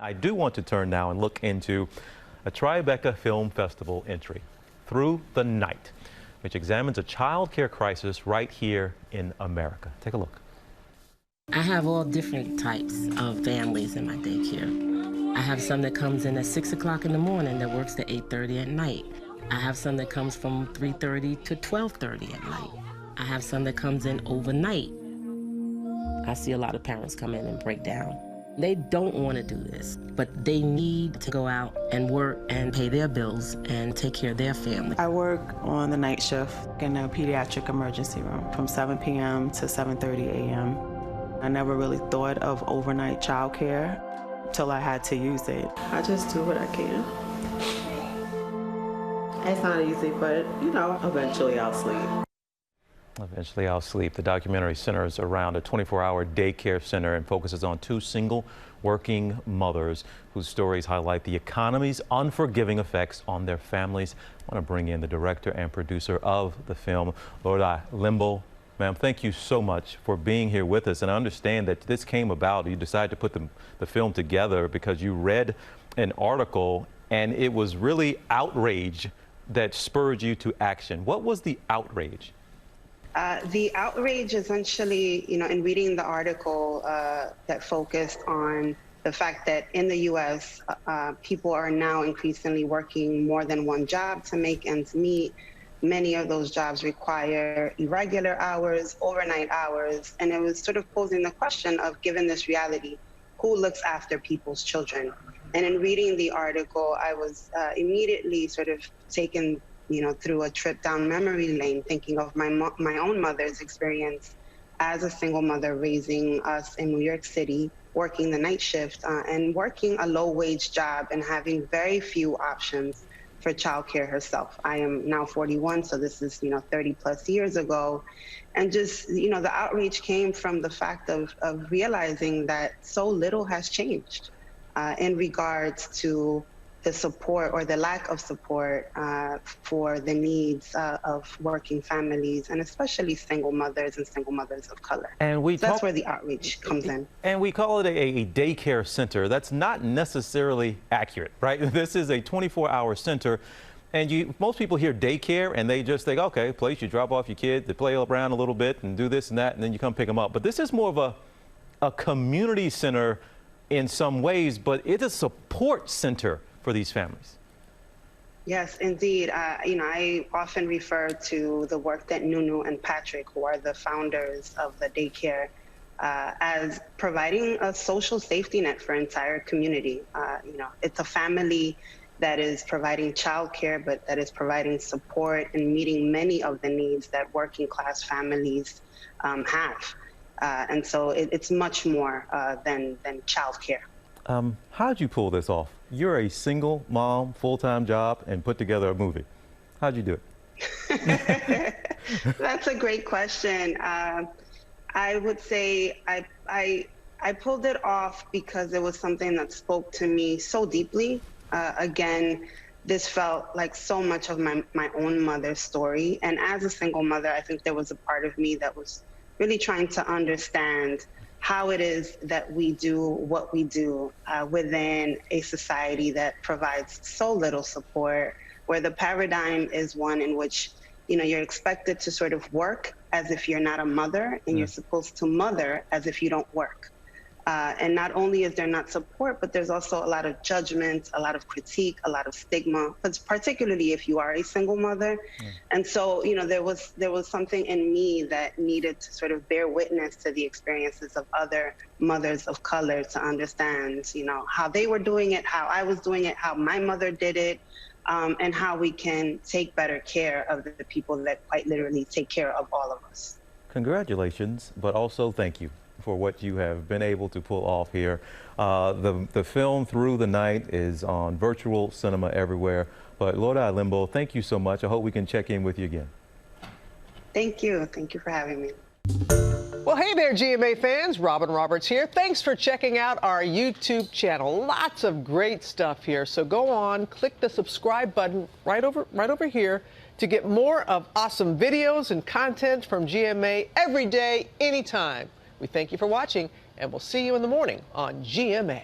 I do want to turn now and look into a Tribeca Film Festival entry, Through the Night, which examines a child care crisis right here in America. Take a look. I have all different types of families in my daycare. I have some that comes in at 6 o'clock in the morning that works to 8:30 at night. I have some that comes from 3:30 to 12:30 at night. I have some that comes in overnight. I see a lot of parents come in and break down. They don't want to do this, but they need to go out and work and pay their bills and take care of their family. I work on the night shift in a pediatric emergency room from 7 p.m. to 7:30 a.m. I never really thought of overnight childcare till I had to use it. I just do what I can. It's not easy, but eventually I'll sleep. Eventually I'll sleep. The documentary centers around a 24-hour daycare center and focuses on two single working mothers whose stories highlight the economy's unforgiving effects on their families. I want to bring in the director and producer of the film, Loida Limbal. Ma'am, thank you so much for being here with us. And I understand that this came about, you decided to put the film together because you read an article and it was really outrage that spurred you to action. What was the outrage? The outrage essentially, in reading the article that focused on the fact that in the U.S., people are now increasingly working more than one job to make ends meet. Many of those jobs require irregular hours, overnight hours, and it was sort of posing the question of, given this reality, who looks after people's children? And in reading the article, I was immediately sort of taken through a trip down memory lane, thinking of my own mother's experience as a single mother raising us in New York City, working the night shift and working a low-wage job and having very few options for childcare herself. I am now 41, so this is 30 plus years ago. And just, the outrage came from the fact of realizing that so little has changed in regards to the support or the lack of support for the needs of working families, and especially single mothers and single mothers of color. And that's where the outreach comes in. And we call it a daycare center. That's not necessarily accurate, right? This is a 24-hour center. And most people hear daycare and they just think, okay, place you drop off your kids, they play around a little bit and do this and that, and then you come pick them up. But this is more of a community center in some ways, but it's a support center for these families. Yes, indeed. I often refer to the work that Nunu and Patrick, who are the founders of the daycare, as providing a social safety net for entire community. It's a family that is providing childcare, but that is providing support and meeting many of the needs that working class families have. And so it's much more than childcare. How'd you pull this off? You're a single mom, full-time job, and put together a movie. How'd you do it? That's a great question. I would say I pulled it off because it was something that spoke to me so deeply. Again, this felt like so much of my own mother's story. And as a single mother, I think there was a part of me that was really trying to understand how it is that we do what we do within a society that provides so little support, where the paradigm is one in which you're expected to sort of work as if you're not a mother, and you're supposed to mother as if you don't work. And not only is there not support, but there's also a lot of judgment, a lot of critique, a lot of stigma, particularly if you are a single mother. And so, there was something in me that needed to sort of bear witness to the experiences of other mothers of color to understand, how they were doing it, how I was doing it, how my mother did it, and how we can take better care of the people that quite literally take care of all of us. Congratulations, but also thank you for what you have been able to pull off here. The film Through the Night is on virtual cinema everywhere. But Loida Limbal, thank you so much. I hope we can check in with you again. Thank you. Thank you for having me. Well, hey there, GMA fans. Robin Roberts here. Thanks for checking out our YouTube channel. Lots of great stuff here. So go on, click the subscribe button right over here to get more of awesome videos and content from GMA every day, anytime. We thank you for watching, and we'll see you in the morning on GMA.